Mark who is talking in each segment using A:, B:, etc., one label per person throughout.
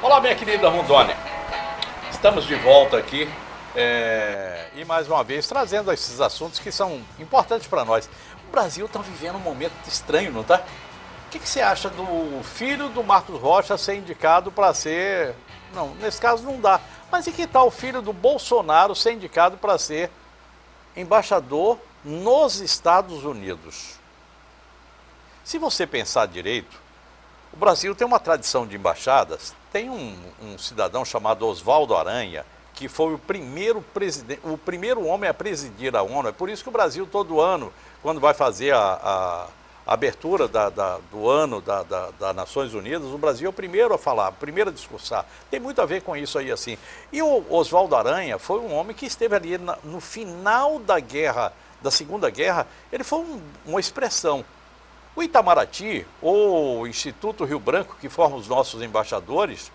A: Olá, minha querida Rondônia. Estamos de volta aqui e mais uma vez trazendo esses assuntos que são importantes para nós. O Brasil está vivendo um momento estranho, não está? O que você acha do filho do Marcos Rocha ser indicado para ser... Não, nesse caso não dá. Mas e que tal o filho do Bolsonaro ser indicado para ser embaixador nos Estados Unidos? Se você pensar direito, o Brasil tem uma tradição de embaixadas. Tem um cidadão chamado Oswaldo Aranha, que foi o primeiro homem a presidir a ONU. É por isso que o Brasil, todo ano, quando vai fazer a abertura do ano das Nações Unidas, o Brasil é o primeiro a falar, o primeiro a discursar. Tem muito a ver com isso aí, assim. E o Oswaldo Aranha foi um homem que esteve ali no final da Segunda Guerra, ele foi uma expressão. O Itamaraty, ou o Instituto Rio Branco, que forma os nossos embaixadores,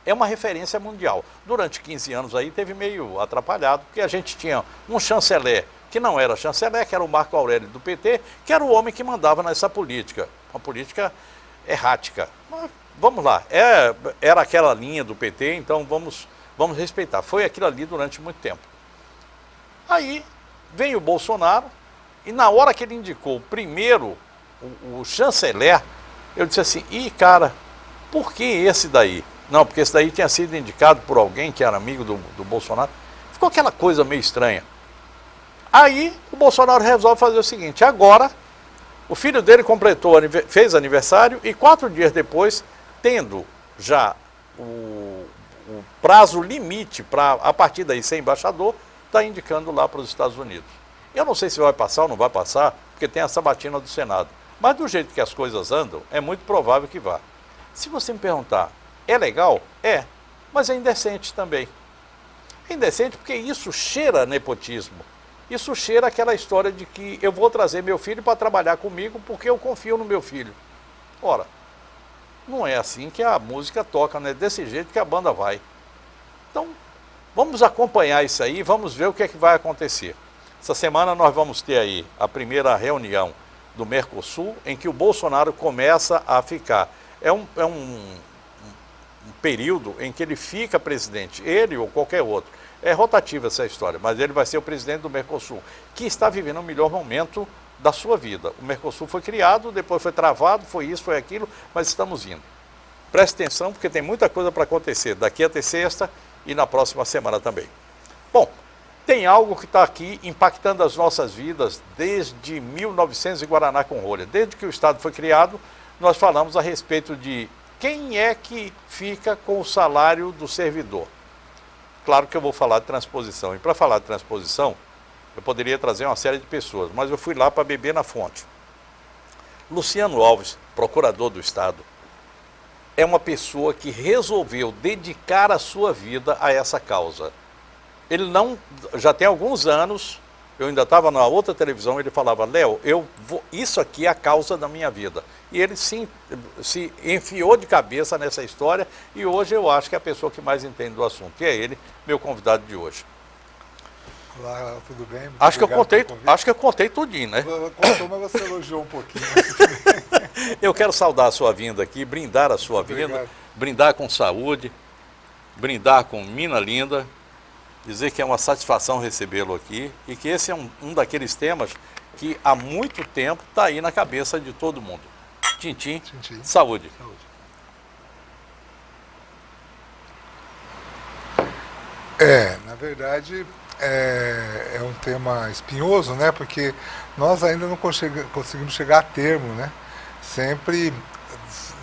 A: é uma referência mundial. Durante 15 anos aí teve meio atrapalhado, porque a gente tinha um chanceler que não era chanceler, que era o Marco Aurélio do PT, que era o homem que mandava nessa política, uma política errática. Mas vamos lá, era aquela linha do PT, então vamos respeitar. Foi aquilo ali durante muito tempo. Aí vem o Bolsonaro, e na hora que ele indicou primeiro o chanceler, eu disse assim, cara, por que esse daí? Não, porque esse daí tinha sido indicado por alguém que era amigo do Bolsonaro. Ficou aquela coisa meio estranha. Aí o Bolsonaro resolve fazer o seguinte, agora o filho dele fez aniversário e 4 dias depois, tendo já o prazo limite para a partir daí ser embaixador, está indicando lá para os Estados Unidos. Eu não sei se vai passar ou não vai passar, porque tem a sabatina do Senado. Mas do jeito que as coisas andam, é muito provável que vá. Se você me perguntar, é legal? É, mas é indecente também. É indecente porque isso cheira nepotismo. Isso cheira aquela história de que eu vou trazer meu filho para trabalhar comigo porque eu confio no meu filho. Ora, não é assim que a música toca, não é desse jeito que a banda vai. Então, vamos acompanhar isso aí, vamos ver o que é que vai acontecer. Essa semana nós vamos ter aí a primeira reunião do Mercosul, em que o Bolsonaro começa a ficar. É um período em que ele fica presidente, ele ou qualquer outro. É rotativa essa história, mas ele vai ser o presidente do Mercosul, que está vivendo o melhor momento da sua vida. O Mercosul foi criado, depois foi travado, foi isso, foi aquilo, mas estamos indo. Preste atenção, porque tem muita coisa para acontecer daqui até sexta e na próxima semana também. Bom, tem algo que está aqui impactando as nossas vidas desde 1900 e Guaraná com rolha. Desde que o Estado foi criado, nós falamos a respeito de quem é que fica com o salário do servidor. Claro que eu vou falar de transposição. E para falar de transposição, eu poderia trazer uma série de pessoas, mas eu fui lá para beber na fonte. Luciano Alves, procurador do Estado, é uma pessoa que resolveu dedicar a sua vida a essa causa. Ele não, já tem alguns anos, eu ainda estava na outra televisão, ele falava, Léo, isso aqui é a causa da minha vida. E ele se enfiou de cabeça nessa história e hoje eu acho que é a pessoa que mais entende do assunto, que é ele, meu convidado de hoje.
B: Olá, tudo bem? Muito
A: acho que eu contei tudinho, né?
B: Contou, mas você elogiou um pouquinho.
A: Eu quero saudar a sua vinda aqui, brindar a sua vinda,
B: Obrigado.
A: Brindar com saúde, brindar com mina linda, dizer que é uma satisfação recebê-lo aqui e que esse é um daqueles temas que há muito tempo está aí na cabeça de todo mundo. Tintim, saúde.
B: Na verdade, é um tema espinhoso, né? Porque nós ainda não conseguimos chegar a termo, né? Sempre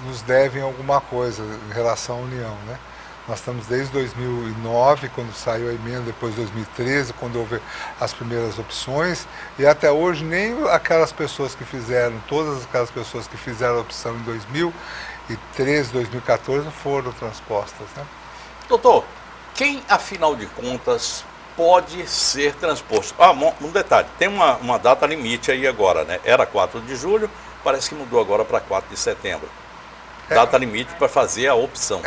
B: nos devem alguma coisa em relação à União, né? Nós estamos desde 2009, quando saiu a emenda, depois 2013, quando houve as primeiras opções, e até hoje nem aquelas pessoas que fizeram, todas aquelas pessoas que fizeram a opção em 2013, 2014 foram transpostas, né?
A: Doutor, quem, afinal de contas, pode ser transposto? Um detalhe, tem uma data limite aí agora, né? Era 4 de julho, parece que mudou agora para 4 de setembro. Data limite para fazer a opção.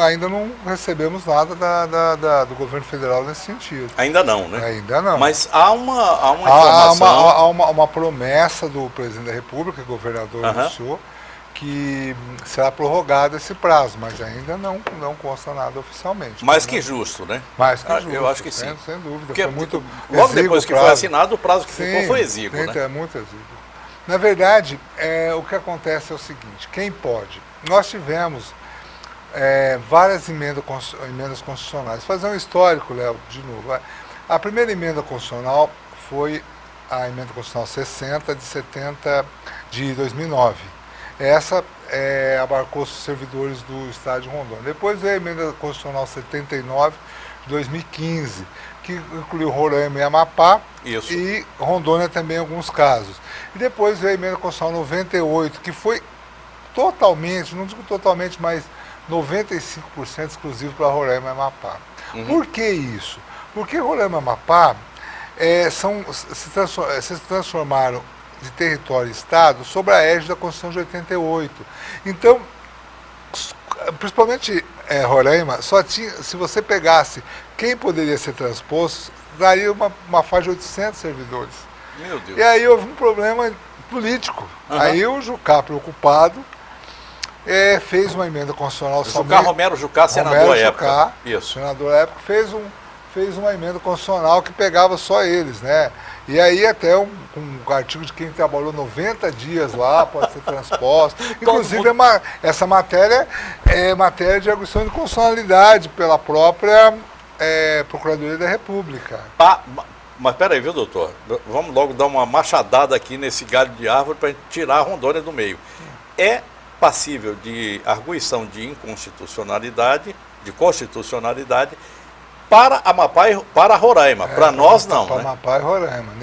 B: Ainda não recebemos nada do governo federal nesse sentido.
A: Ainda não, né?
B: Ainda não.
A: Mas há uma informação...
B: Há uma promessa do presidente da República, que o governador anunciou, que será prorrogado esse prazo, mas ainda não consta nada oficialmente.
A: Mais que justo, né?
B: Mais que justo.
A: Eu acho que sim.
B: Sem dúvida.
A: Porque
B: foi muito
A: logo depois que foi assinado, o prazo que ficou foi exíguo,
B: né?
A: né?
B: É muito exíguo. Na verdade, o que acontece é o seguinte, quem pode? Nós tivemos várias emendas constitucionais. Vou fazer um histórico, Léo, de novo. A primeira emenda constitucional foi a emenda constitucional 60 de 2009. Essa abarcou os servidores do Estado de Rondônia. Depois veio a emenda constitucional 79 de 2015, que incluiu Roraima e Amapá.
A: Isso.
B: E Rondônia também em alguns casos. E depois veio a emenda constitucional 98, que foi totalmente, não digo totalmente, mas 95% exclusivo para Roraima e Amapá.
A: Uhum.
B: Por que isso? Porque Roraima e Amapá se transformaram de território e Estado sob a égide da Constituição de 88. Então, principalmente Roraima, só tinha, se você pegasse quem poderia ser transposto, daria uma faixa de 800 servidores.
A: Meu Deus.
B: E aí houve um problema político.
A: Uhum.
B: Aí o Jucá, preocupado, fez uma emenda constitucional
A: Jucá Romero Jucá, senador à época.
B: Isso. Senador à época fez uma emenda constitucional que pegava só eles, né? E aí até um artigo de quem trabalhou 90 dias lá pode ser transposto. Inclusive essa matéria é matéria de arguição de constitucionalidade pela própria Procuradoria da República.
A: Mas peraí, viu, doutor? Vamos logo dar uma machadada aqui nesse galho de árvore para tirar a Rondônia do meio. É passível de arguição de inconstitucionalidade, de constitucionalidade, para Amapá e para Roraima. Para nós não,
B: para
A: né?
B: Amapá e Roraima,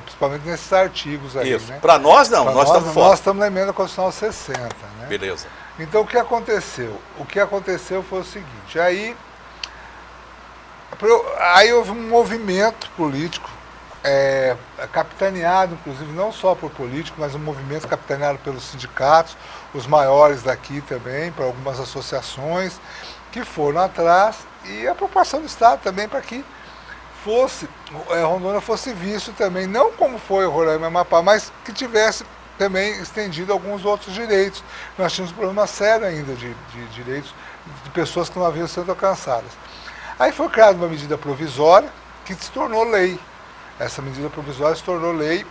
B: principalmente nesses artigos aí.
A: Isso.
B: Né?
A: Para nós não, nós estamos fora.
B: Nós estamos na emenda constitucional 60. Né?
A: Beleza.
B: Então o que aconteceu? O que aconteceu foi o seguinte, aí houve um movimento político, capitaneado, inclusive, não só por políticos, mas um movimento capitaneado pelos sindicatos, os maiores daqui também, por algumas associações, que foram atrás, e a preocupação do Estado também para que Rondônia fosse visto também, não como foi o Roraima e Amapá, mas que tivesse também estendido alguns outros direitos. Nós tínhamos um problema sério ainda de direitos de pessoas que não haviam sido alcançadas. Aí foi criada uma medida provisória que se tornou lei. Essa medida provisória se tornou lei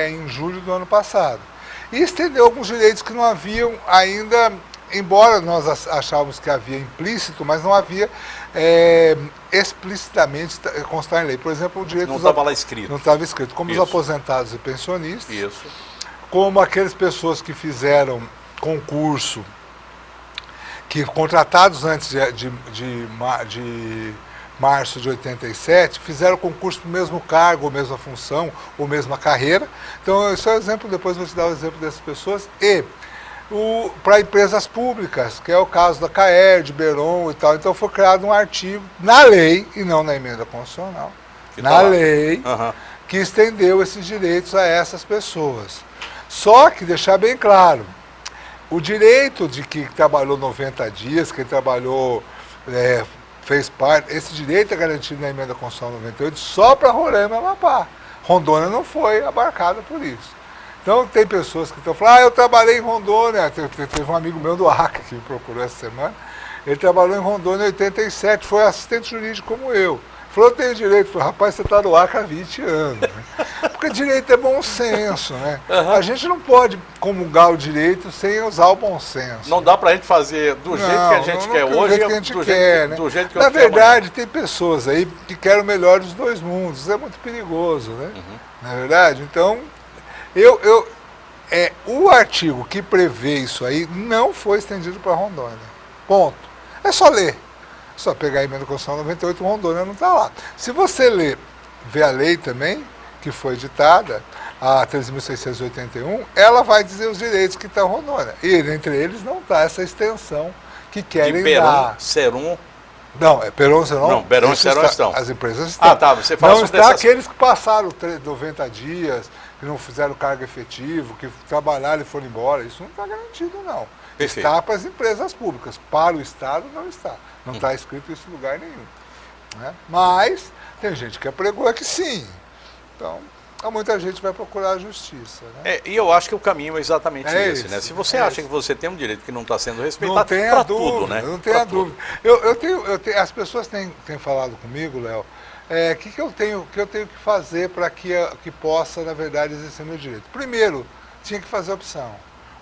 B: em julho do ano passado. E estendeu alguns direitos que não haviam ainda, embora nós achávamos que havia implícito, mas não havia explicitamente constar em lei. Por exemplo, o direito...
A: Não estava lá escrito.
B: Não estava escrito. Como
A: Isso.
B: os aposentados e pensionistas.
A: Isso.
B: Como aquelas pessoas que fizeram concurso, que contratados antes de março de 87, fizeram concurso para o mesmo cargo, ou mesma função, ou mesma carreira. Então, esse é o exemplo, depois vou te dar o exemplo dessas pessoas. E para empresas públicas, que é o caso da CAERD, Beron e tal. Então, foi criado um artigo na lei, e não na emenda constitucional, lei, que estendeu esses direitos a essas pessoas. Só que, deixar bem claro, o direito de que trabalhou 90 dias, que trabalhou, fez parte, esse direito é garantido na emenda constitucional 98 só para Roraima e Amapá. Rondônia não foi abarcada por isso. Então tem pessoas que estão falando, eu trabalhei em Rondônia, teve um amigo meu do Acre que me procurou essa semana, ele trabalhou em Rondônia em 87, foi assistente jurídico como eu. Falou, eu tenho direito. Falei, rapaz, você está no Acre há 20 anos. Né? Porque direito é bom senso, né? A gente não pode comungar o direito sem usar o bom senso.
A: Não dá pra gente fazer do jeito que a gente quer hoje,
B: do jeito que na verdade, tem pessoas aí que querem o melhor dos dois mundos. Isso é muito perigoso, né? Na verdade, então, o artigo que prevê isso aí não foi estendido para Rondônia. Ponto. É só ler. Só pegar a emenda constitucional 98, Rondônia não está lá. Se você ver a lei também, que foi editada, a 13.681, ela vai dizer os direitos que estão em Rondônia. E entre eles não está essa extensão que querem dar.
A: Serum.
B: Não, Peron, Serum.
A: Não, Peron e Serum estão.
B: As empresas estão.
A: Ah, tá, você fala
B: não
A: sobre
B: está
A: essas...
B: aqueles que passaram 90 dias, que não fizeram cargo efetivo, que trabalharam e foram embora. Isso não está garantido, não.
A: Perfeito.
B: Está para as empresas públicas. Para o Estado, não está. Não está escrito isso em lugar nenhum. Né? Mas tem gente que apregou que sim. Então, muita gente vai procurar a justiça, né?
A: E eu acho que o caminho é exatamente esse,
B: esse,
A: né? Se você acha que você tem um direito que não está sendo
B: Não
A: respeitado,
B: tenha
A: para
B: dúvida,
A: tudo, né?
B: não tenha dúvida. As pessoas têm falado comigo, Léo, que eu tenho que fazer para que possa, na verdade, exercer meu direito. Primeiro, tinha que fazer a opção.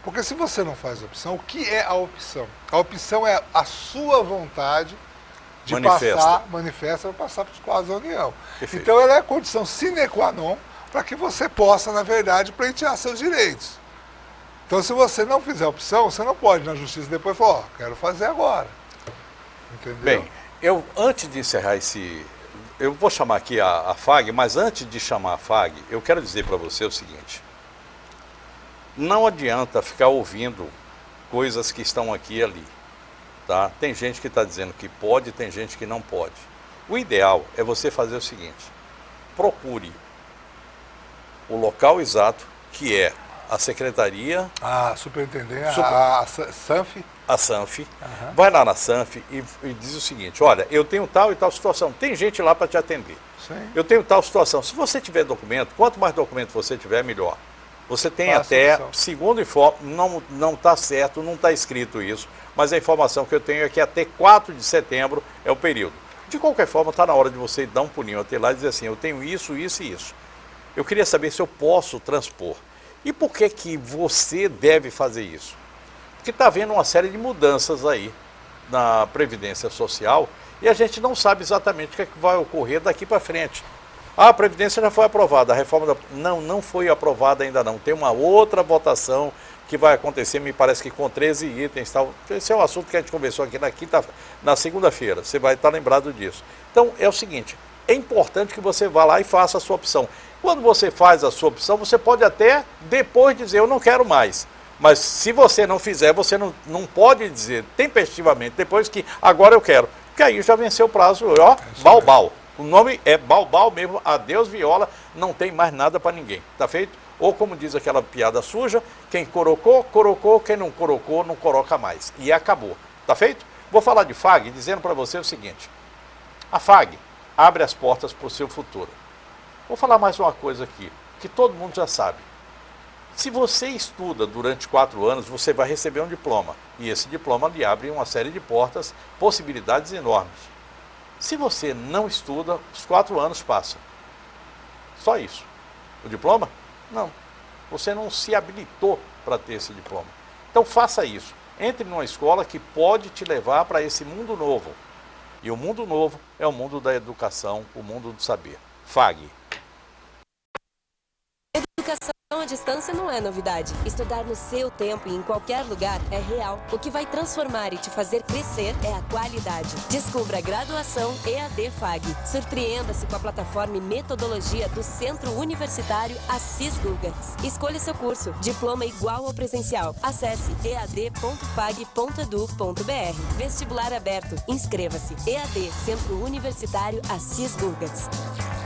B: Porque se você não faz a opção, o que é a opção? A opção é a sua vontade de manifesta para passar para os quadros da União.
A: Perfeito.
B: Então ela é a condição sine qua non para que você possa, na verdade, pleitear seus direitos. Então se você não fizer a opção, você não pode ir na justiça depois e falar, quero fazer agora. Entendeu?
A: Bem, antes de encerrar eu vou chamar aqui a FAG, mas antes de chamar a FAG, eu quero dizer para você o seguinte. Não adianta ficar ouvindo coisas que estão aqui e ali. Tá? Tem gente que está dizendo que pode, tem gente que não pode. O ideal é você fazer o seguinte. Procure o local exato, que é a secretaria...
B: A superintendência, a SANF.
A: A SANF. Vai lá na SANF e diz o seguinte, olha, eu tenho tal e tal situação. Tem gente lá para te atender.
B: Sim.
A: Eu tenho tal situação. Se você tiver documento, quanto mais documento você tiver, melhor. Você tem até, segundo informe, não está certo, não está escrito isso, mas a informação que eu tenho é que até 4 de setembro é o período. De qualquer forma, está na hora de você dar um pulinho até lá e dizer assim, eu tenho isso, isso e isso. Eu queria saber se eu posso transpor. E por que você deve fazer isso? Porque está havendo uma série de mudanças aí na Previdência Social e a gente não sabe exatamente o que é que vai ocorrer daqui para frente. A Previdência já foi aprovada, a reforma não foi aprovada ainda não. Tem uma outra votação que vai acontecer, me parece que com 13 itens. Tal. Esse é um assunto que a gente conversou aqui na segunda-feira, você vai estar lembrado disso. Então é o seguinte, é importante que você vá lá e faça a sua opção. Quando você faz a sua opção, você pode até depois dizer, eu não quero mais. Mas se você não fizer, você não pode dizer tempestivamente, depois que agora eu quero. Porque aí já venceu o prazo, ó, balbal. O nome é balbal mesmo, adeus viola, não tem mais nada para ninguém, tá feito? Ou como diz aquela piada suja, quem corocou, corocou, quem não corocou, não coroca mais. E acabou, tá feito? Vou falar de FAG dizendo para você o seguinte, a FAG abre as portas para o seu futuro. Vou falar mais uma coisa aqui, que todo mundo já sabe. Se você estuda durante 4 anos, você vai receber um diploma. E esse diploma lhe abre uma série de portas, possibilidades enormes. Se você não estuda, os 4 anos passam. Só isso. O diploma? Não. Você não se habilitou para ter esse diploma. Então faça isso. Entre numa escola que pode te levar para esse mundo novo. E o mundo novo é o mundo da educação, o mundo do saber. FAG.
C: Educação à distância não é novidade. Estudar no seu tempo e em qualquer lugar é real. O que vai transformar e te fazer crescer é a qualidade. Descubra a graduação EAD FAG. Surpreenda-se com a plataforma e metodologia do Centro Universitário Assis Guilherme. Escolha seu curso. Diploma igual ao presencial. Acesse ead.fag.edu.br. Vestibular aberto. Inscreva-se. EAD Centro Universitário Assis Guilherme.